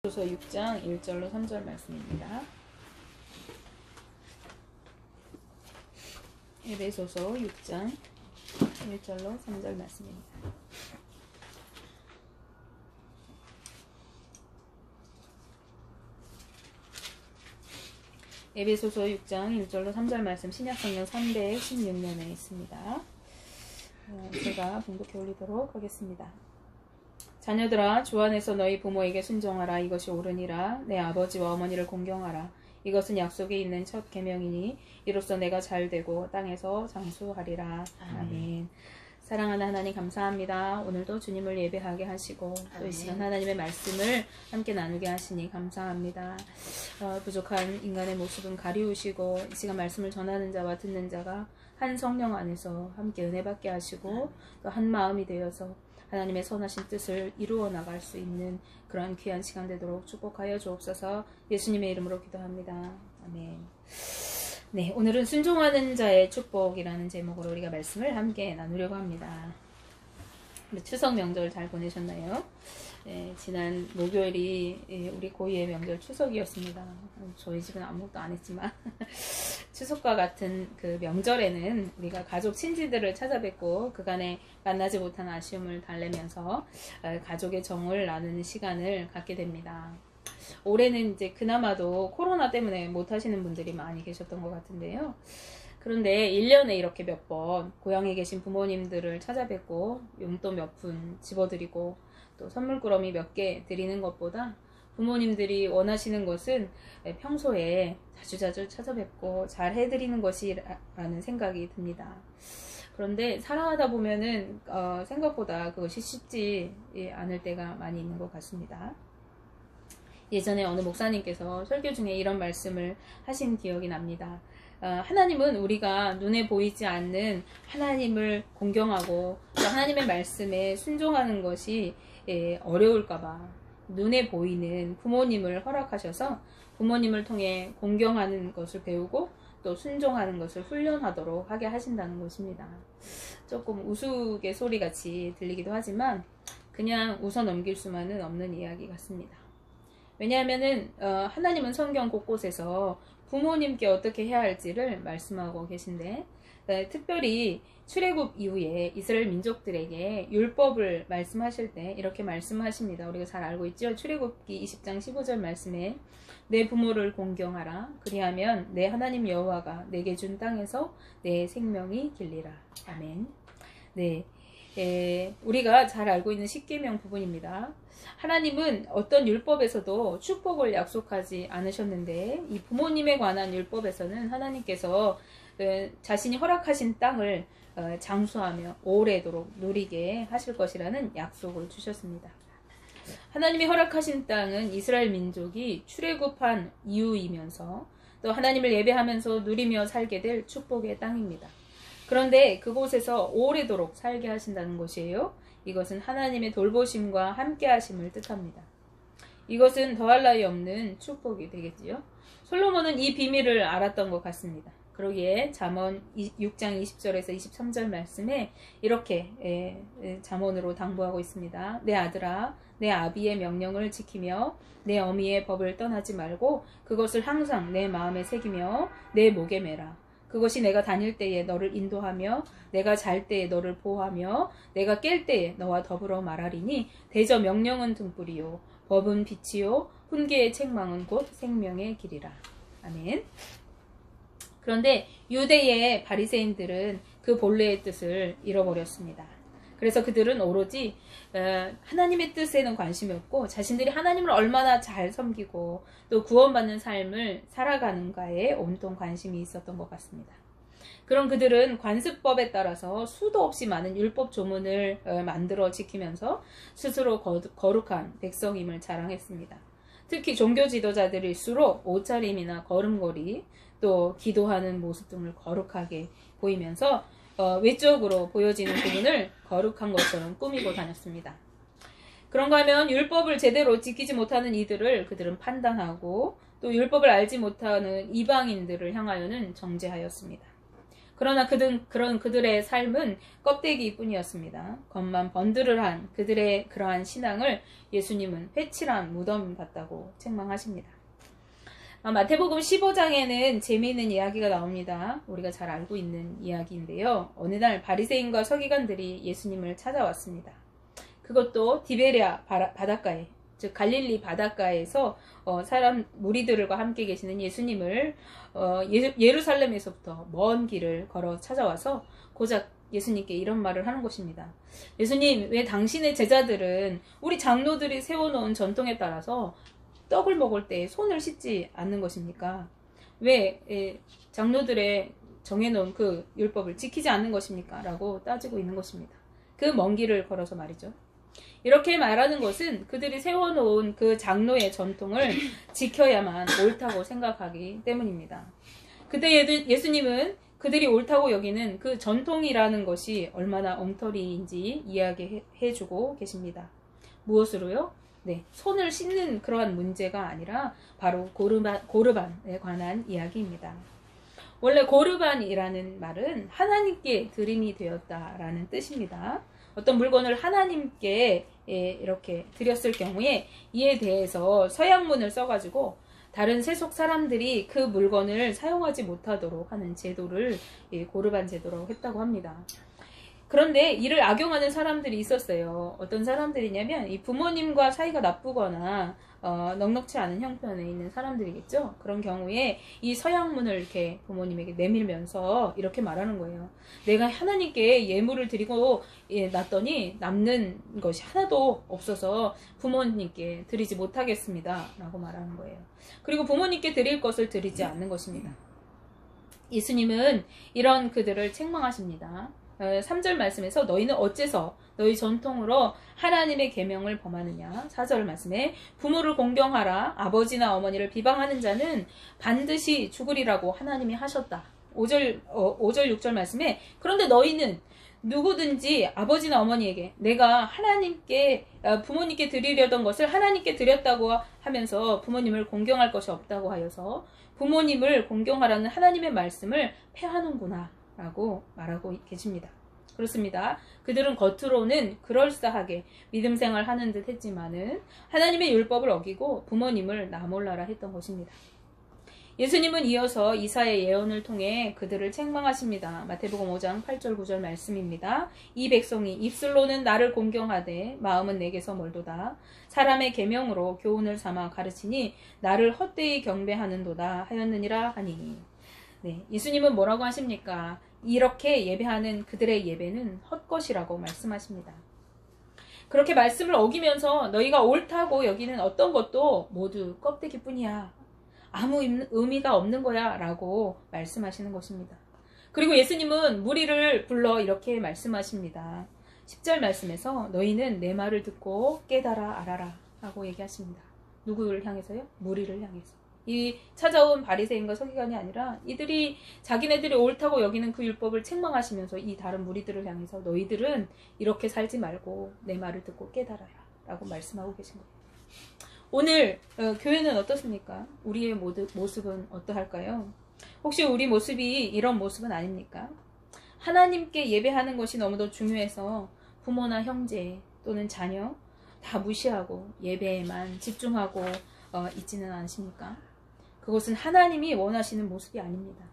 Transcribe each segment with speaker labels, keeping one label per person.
Speaker 1: 에베소서 6장 1절로 3절 말씀입니다. 에베소서 6장 1절로 3절 말씀입니다. 에베소서 6장 1절로 3절 말씀 신약성경 316면에 있습니다. 제가 봉독해 올리도록 하겠습니다. 자녀들아, 주 안에서 너희 부모에게 순종하라. 이것이 옳으니라. 내 아버지와 어머니를 공경하라. 이것은 약속에 있는 첫 계명이니 이로써 내가 잘되고 땅에서 장수하리라. 아멘. 사랑하는 하나님 감사합니다. 오늘도 주님을 예배하게 하시고 또 이 시간 하나님의 말씀을 함께 나누게 하시니 감사합니다. 부족한 인간의 모습은 가리우시고 이 시간 말씀을 전하는 자와 듣는 자가 한 성령 안에서 함께 은혜 받게 하시고 또 한 마음이 되어서 하나님의 선하신 뜻을 이루어 나갈 수 있는 그런 귀한 시간 되도록 축복하여 주옵소서. 예수님의 이름으로 기도합니다. 아멘. 네, 오늘은 순종하는 자의 축복이라는 제목으로 우리가 말씀을 함께 나누려고 합니다. 추석 명절 잘 보내셨나요? 네, 지난 목요일이 우리 고유의 명절 추석이었습니다. 저희 집은 아무것도 안 했지만 추석과 같은 그 명절에는 우리가 가족 친지들을 찾아뵙고 그간에 만나지 못한 아쉬움을 달래면서 가족의 정을 나누는 시간을 갖게 됩니다. 올해는 이제 그나마도 코로나 때문에 못 하시는 분들이 많이 계셨던 것 같은데요. 그런데 1년에 이렇게 몇 번 고향에 계신 부모님들을 찾아뵙고 용돈 몇 푼 집어드리고 또 선물꾸러미 몇 개 드리는 것보다 부모님들이 원하시는 것은 평소에 자주자주 찾아뵙고 잘 해드리는 것이라는 생각이 듭니다. 그런데 살아가다 보면은 생각보다 그것이 쉽지 않을 때가 많이 있는 것 같습니다. 예전에 어느 목사님께서 설교 중에 이런 말씀을 하신 기억이 납니다. 하나님은 우리가 눈에 보이지 않는 하나님을 공경하고 또 하나님의 말씀에 순종하는 것이 어려울까봐 눈에 보이는 부모님을 허락하셔서 부모님을 통해 공경하는 것을 배우고 또 순종하는 것을 훈련하도록 하게 하신다는 것입니다. 조금 우스갯소리 같이 들리기도 하지만 그냥 웃어 넘길 수만은 없는 이야기 같습니다. 왜냐하면은 하나님은 성경 곳곳에서 부모님께 어떻게 해야 할지를 말씀하고 계신데 특별히 출애굽 이후에 이스라엘 민족들에게 율법을 말씀하실 때 이렇게 말씀하십니다. 우리가 잘 알고 있죠. 출애굽기 20장 15절 말씀에 내 부모를 공경하라. 그리하면 내 하나님 여호와가 내게 준 땅에서 내 생명이 길리라. 아멘. 네. 우리가 잘 알고 있는 십계명 부분입니다. 하나님은 어떤 율법에서도 축복을 약속하지 않으셨는데 이 부모님에 관한 율법에서는 하나님께서 자신이 허락하신 땅을 장수하며 오래도록 누리게 하실 것이라는 약속을 주셨습니다. 하나님이 허락하신 땅은 이스라엘 민족이 출애굽한 이후이면서 또 하나님을 예배하면서 누리며 살게 될 축복의 땅입니다. 그런데 그곳에서 오래도록 살게 하신다는 것이에요. 이것은 하나님의 돌보심과 함께 하심을 뜻합니다. 이것은 더할 나위 없는 축복이 되겠지요. 솔로몬은 이 비밀을 알았던 것 같습니다. 그러기에 잠언 6장 20절에서 23절 말씀에 이렇게 잠언으로 당부하고 있습니다. 내 아들아, 내 아비의 명령을 지키며 내 어미의 법을 떠나지 말고 그것을 항상 내 마음에 새기며 내 목에 매라. 그것이 내가 다닐 때에 너를 인도하며 내가 잘 때에 너를 보호하며 내가 깰 때에 너와 더불어 말하리니 대저 명령은 등불이요 법은 빛이요 훈계의 책망은 곧 생명의 길이라. 아멘. 그런데 유대의 바리새인들은 그 본래의 뜻을 잃어버렸습니다. 그래서 그들은 오로지 하나님의 뜻에는 관심이 없고 자신들이 하나님을 얼마나 잘 섬기고 또 구원받는 삶을 살아가는가에 온통 관심이 있었던 것 같습니다. 그런 그들은 관습법에 따라서 수도 없이 많은 율법 조문을 만들어 지키면서 스스로 거룩한 백성임을 자랑했습니다. 특히 종교 지도자들일수록 옷차림이나 걸음걸이 또 기도하는 모습 등을 거룩하게 보이면서 외적으로 보여지는 부분을 거룩한 것처럼 꾸미고 다녔습니다. 그런가 하면 율법을 제대로 지키지 못하는 이들을 그들은 판단하고 또 율법을 알지 못하는 이방인들을 향하여는 정죄하였습니다. 그러나 그런 그들의 삶은 껍데기뿐이었습니다. 겉만 번들을한 그들의 그러한 신앙을 예수님은 회칠한 무덤 같다고 책망하십니다. 마태복음 15장에는 재미있는 이야기가 나옵니다. 우리가 잘 알고 있는 이야기인데요. 어느 날 바리새인과 서기관들이 예수님을 찾아왔습니다. 그것도 디베랴 바닷가에, 즉 갈릴리 바닷가에서 무리들과 함께 계시는 예수님을 예루살렘에서부터 먼 길을 걸어 찾아와서 고작 예수님께 이런 말을 하는 것입니다. 예수님, 왜 당신의 제자들은 우리 장로들이 세워놓은 전통에 따라서 떡을 먹을 때 손을 씻지 않는 것입니까? 왜 장로들의 정해놓은 그 율법을 지키지 않는 것입니까? 라고 따지고 있는 것입니다. 그 먼 길을 걸어서 말이죠. 이렇게 말하는 것은 그들이 세워놓은 그 장로의 전통을 지켜야만 옳다고 생각하기 때문입니다. 그때 예수님은 그들이 옳다고 여기는 그 전통이라는 것이 얼마나 엉터리인지 이야기해주고 계십니다. 무엇으로요? 네, 손을 씻는 그러한 문제가 아니라 바로 고르반에 관한 이야기입니다. 원래 고르반이라는 말은 하나님께 드림이 되었다라는 뜻입니다. 어떤 물건을 하나님께 이렇게 드렸을 경우에 이에 대해서 서양문을 써가지고 다른 세속 사람들이 그 물건을 사용하지 못하도록 하는 제도를 고르반 제도라고 했다고 합니다. 그런데 이를 악용하는 사람들이 있었어요. 어떤 사람들이냐면 이 부모님과 사이가 나쁘거나 넉넉치 않은 형편에 있는 사람들이겠죠. 그런 경우에 이 서양문을 이렇게 부모님에게 내밀면서 이렇게 말하는 거예요. 내가 하나님께 예물을 드리고 놨더니 남는 것이 하나도 없어서 부모님께 드리지 못하겠습니다. 라고 말하는 거예요. 그리고 부모님께 드릴 것을 드리지 않는 것입니다. 예수님은 이런 그들을 책망하십니다. 3절 말씀에서 너희는 어째서 너희 전통으로 하나님의 계명을 범하느냐. 4절 말씀에 부모를 공경하라. 아버지나 어머니를 비방하는 자는 반드시 죽으리라고 하나님이 하셨다. 5절 6절 말씀에 그런데 너희는 누구든지 아버지나 어머니에게 내가 부모님께 드리려던 것을 하나님께 드렸다고 하면서 부모님을 공경할 것이 없다고 하여서 부모님을 공경하라는 하나님의 말씀을 폐하는구나 라고 말하고 계십니다. 그렇습니다. 그들은 겉으로는 그럴싸하게 믿음 생활 하는 듯 했지만은 하나님의 율법을 어기고 부모님을 나몰라라 했던 것입니다. 예수님은 이어서 이사야의 예언을 통해 그들을 책망하십니다. 마태복음 5장 8절 9절 말씀입니다. 이 백성이 입술로는 나를 공경하되 마음은 내게서 멀도다. 사람의 계명으로 교훈을 삼아 가르치니 나를 헛되이 경배하는도다 하였느니라 하니. 네, 예수님은 뭐라고 하십니까? 이렇게 예배하는 그들의 예배는 헛것이라고 말씀하십니다. 그렇게 말씀을 어기면서 너희가 옳다고 여기는 어떤 것도 모두 껍데기뿐이야. 아무 의미가 없는 거야 라고 말씀하시는 것입니다. 그리고 예수님은 무리를 불러 이렇게 말씀하십니다. 10절 말씀에서 너희는 내 말을 듣고 깨달아 알아라 라고 얘기하십니다. 누구를 향해서요? 무리를 향해서. 이 찾아온 바리새인과 서기관이 아니라 이들이 자기네들이 옳다고 여기는 그 율법을 책망하시면서 이 다른 무리들을 향해서 너희들은 이렇게 살지 말고 내 말을 듣고 깨달아라 라고 말씀하고 계신 거예요. 오늘 교회는 어떻습니까? 우리의 모습은 어떠할까요? 혹시 우리 모습이 이런 모습은 아닙니까? 하나님께 예배하는 것이 너무도 중요해서 부모나 형제 또는 자녀 다 무시하고 예배에만 집중하고 있지는 않으십니까? 그것은 하나님이 원하시는 모습이 아닙니다.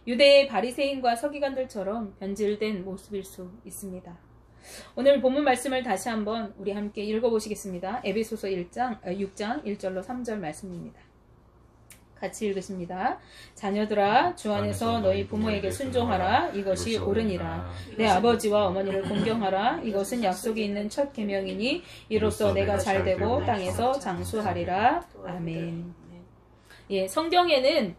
Speaker 1: 유대의 바리새인과 서기관들처럼 변질된 모습일 수 있습니다. 오늘 본문 말씀을 다시 한번 우리 함께 읽어보시겠습니다. 에베소서 6장 1절로 3절 말씀입니다. 같이 읽으십니다. 자녀들아 주 안에서 너희 부모에게 순종하라. 이것이 옳으니라. 내 아버지와 어머니를 공경하라. 이것은 약속이 있는 첫 계명이니 이로써 내가 잘되고 땅에서 장수하리라. 아멘. 예, 성경에는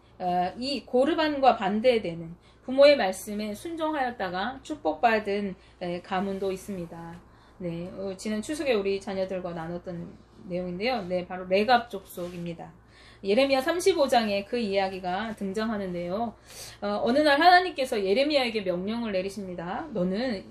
Speaker 1: 이 고르반과 반대되는 부모의 말씀에 순종하였다가 축복받은 가문도 있습니다. 네, 지난 추석에 우리 자녀들과 나눴던 내용인데요. 네, 바로 레갑 족속입니다. 예레미야 35장에 그 이야기가 등장하는데요. 어느 날 하나님께서 예레미야에게 명령을 내리십니다.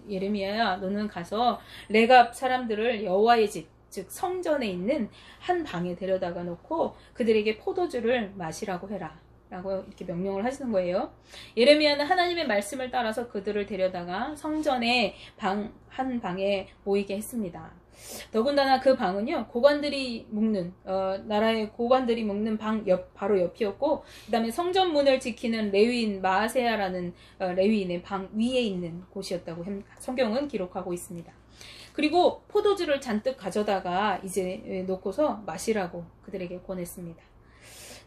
Speaker 1: 예레미야야, 너는 가서 레갑 사람들을 여호와의 집, 즉 성전에 있는 한 방에 데려다가 놓고 그들에게 포도주를 마시라고 해라. 라고 이렇게 명령을 하시는 거예요. 예레미야는 하나님의 말씀을 따라서 그들을 데려다가 성전의 한 방에 모이게 했습니다. 더군다나 그 방은요, 고관들이 묵는, 나라의 고관들이 묵는 방 바로 옆이었고, 그 다음에 성전문을 지키는 레위인 마아세야라는 레위인의 방 위에 있는 곳이었다고 성경은 기록하고 있습니다. 그리고 포도주를 잔뜩 가져다가 이제 놓고서 마시라고 그들에게 권했습니다.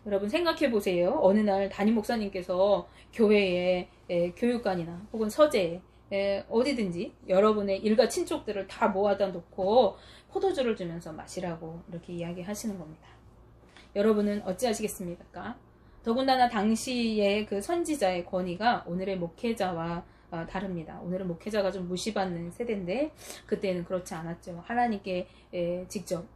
Speaker 1: 여러분 생각해 보세요. 어느 날 담임 목사님께서 교회에 교육관이나 혹은 서재에 어디든지 여러분의 일가 친족들을 다 모아다 놓고 포도주를 주면서 마시라고 이렇게 이야기하시는 겁니다. 여러분은 어찌하시겠습니까? 더군다나 당시의 그 선지자의 권위가 오늘의 목회자와 다릅니다. 오늘은 목회자가 좀 무시받는 세대인데 그때는 그렇지 않았죠. 하나님께 직접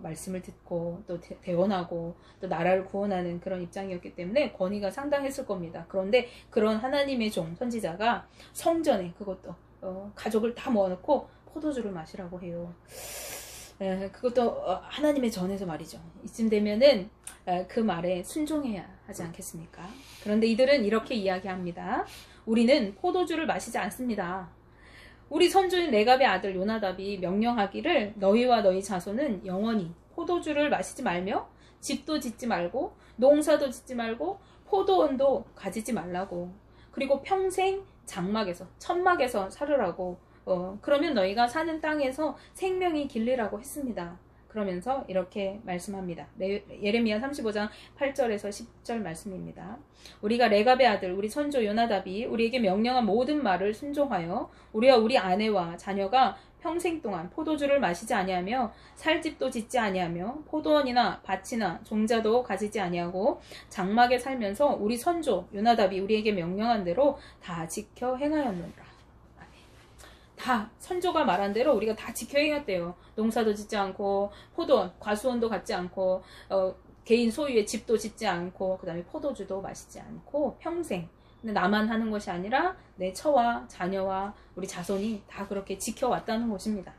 Speaker 1: 말씀을 듣고 또 대언하고 또 나라를 구원하는 그런 입장이었기 때문에 권위가 상당했을 겁니다. 그런데 그런 하나님의 종 선지자가 성전에 그것도 가족을 다 모아놓고 포도주를 마시라고 해요. 그것도 하나님의 전에서 말이죠. 이쯤 되면은 그 말에 순종해야 하지 않겠습니까? 그런데 이들은 이렇게 이야기합니다. 우리는 포도주를 마시지 않습니다. 우리 선조인 레갑의 아들 요나답이 명령하기를 너희와 너희 자손은 영원히 포도주를 마시지 말며 집도 짓지 말고 농사도 짓지 말고 포도원도 가지지 말라고, 그리고 평생 장막에서 천막에서 살으라고, 그러면 너희가 사는 땅에서 생명이 길리라고 했습니다. 그러면서 이렇게 말씀합니다. 예레미야 35장 8절에서 10절 말씀입니다. 우리가 레갑의 아들 우리 선조 요나답이 우리에게 명령한 모든 말을 순종하여 우리와 우리 아내와 자녀가 평생 동안 포도주를 마시지 아니하며 살집도 짓지 아니하며 포도원이나 밭이나 종자도 가지지 아니하고 장막에 살면서 우리 선조 요나답이 우리에게 명령한 대로 다 지켜 행하였노라. 다 선조가 말한 대로 우리가 다 지켜 행했대요. 농사도 짓지 않고 포도원, 과수원도 갖지 않고 개인 소유의 집도 짓지 않고 그 다음에 포도주도 마시지 않고 평생. 근데 나만 하는 것이 아니라 내 처와 자녀와 우리 자손이 다 그렇게 지켜왔다는 것입니다.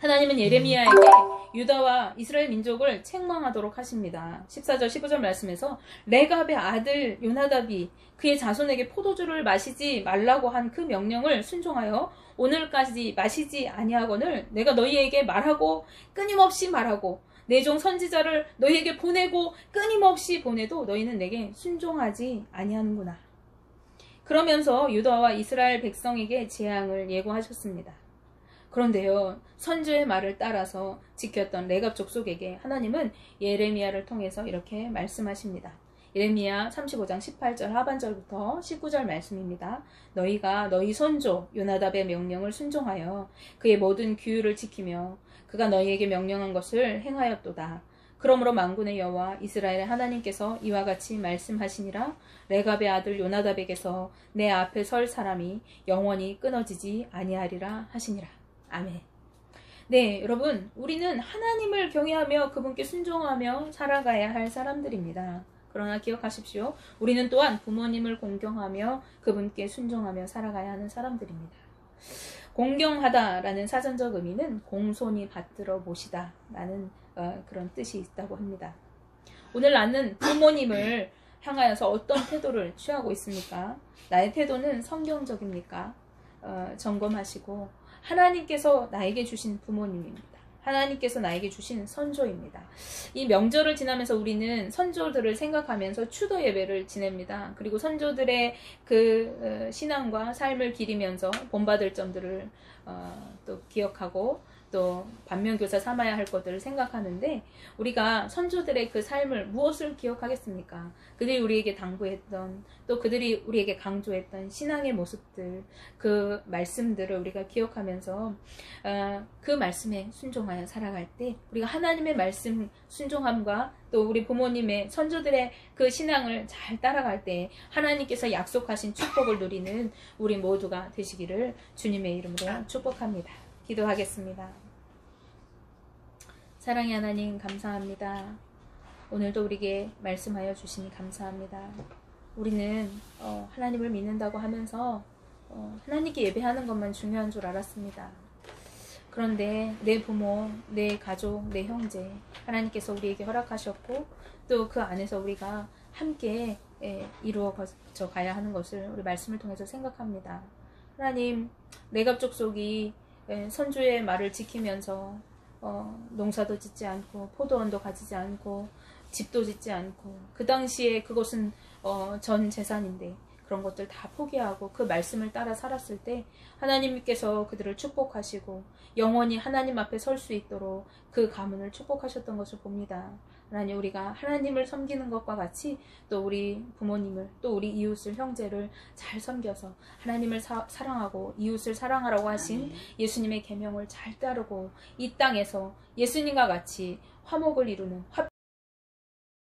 Speaker 1: 하나님은 예레미야에게 유다와 이스라엘 민족을 책망하도록 하십니다. 14절 15절 말씀에서 레갑의 아들 요나답이 그의 자손에게 포도주를 마시지 말라고 한 그 명령을 순종하여 오늘까지 마시지 아니하거늘 내가 너희에게 말하고 끊임없이 말하고 내 종 선지자를 너희에게 보내고 끊임없이 보내도 너희는 내게 순종하지 아니하는구나. 그러면서 유다와 이스라엘 백성에게 재앙을 예고하셨습니다. 그런데요, 선지의 말을 따라서 지켰던 레갑 족속에게 하나님은 예레미야를 통해서 이렇게 말씀하십니다. 예레미야 35장 18절 하반절부터 19절 말씀입니다. 너희가 너희 선조 요나답의 명령을 순종하여 그의 모든 규율을 지키며 그가 너희에게 명령한 것을 행하였도다. 그러므로 만군의 여호와 이스라엘의 하나님께서 이와 같이 말씀하시니라. 레갑의 아들 요나답에게서 내 앞에 설 사람이 영원히 끊어지지 아니하리라 하시니라. 아멘. 네, 여러분, 우리는 하나님을 경외하며 그분께 순종하며 살아가야 할 사람들입니다. 그러나 기억하십시오. 우리는 또한 부모님을 공경하며 그분께 순종하며 살아가야 하는 사람들입니다. 공경하다라는 사전적 의미는 공손히 받들어 모시다 라는 그런 뜻이 있다고 합니다. 오늘 나는 부모님을 향하여서 어떤 태도를 취하고 있습니까? 나의 태도는 성경적입니까? 점검하시고 하나님께서 나에게 주신 부모님입니다. 하나님께서 나에게 주신 선조입니다. 이 명절을 지나면서 우리는 선조들을 생각하면서 추도 예배를 지냅니다. 그리고 선조들의 그 신앙과 삶을 기리면서 본받을 점들을 또 기억하고 또 반면교사 삼아야 할 것들을 생각하는데 우리가 선조들의 그 삶을 무엇을 기억하겠습니까? 그들이 우리에게 당부했던 또 그들이 우리에게 강조했던 신앙의 모습들, 그 말씀들을 우리가 기억하면서 그 말씀에 순종하여 살아갈 때 우리가 하나님의 말씀 순종함과 또 우리 부모님의 선조들의 그 신앙을 잘 따라갈 때 하나님께서 약속하신 축복을 누리는 우리 모두가 되시기를 주님의 이름으로 축복합니다. 기도하겠습니다. 사랑의 하나님 감사합니다. 오늘도 우리에게 말씀하여 주시니 감사합니다. 우리는 하나님을 믿는다고 하면서 하나님께 예배하는 것만 중요한 줄 알았습니다. 그런데 내 부모, 내 가족, 내 형제 하나님께서 우리에게 허락하셨고 또 그 안에서 우리가 함께 이루어져 가야 하는 것을 우리 말씀을 통해서 생각합니다. 하나님, 레갑 족속이 선주의 말을 지키면서 농사도 짓지 않고 포도원도 가지지 않고 집도 짓지 않고 그 당시에 그것은 전 재산인데 그런 것들 다 포기하고 그 말씀을 따라 살았을 때 하나님께서 그들을 축복하시고 영원히 하나님 앞에 설 수 있도록 그 가문을 축복하셨던 것을 봅니다. 하나님, 우리가 하나님을 섬기는 것과 같이 또 우리 부모님을 또 우리 이웃을 형제를 잘 섬겨서 하나님을 사랑하고 이웃을 사랑하라고 하신 예수님의 계명을 잘 따르고 이 땅에서 예수님과 같이 화목을 이루는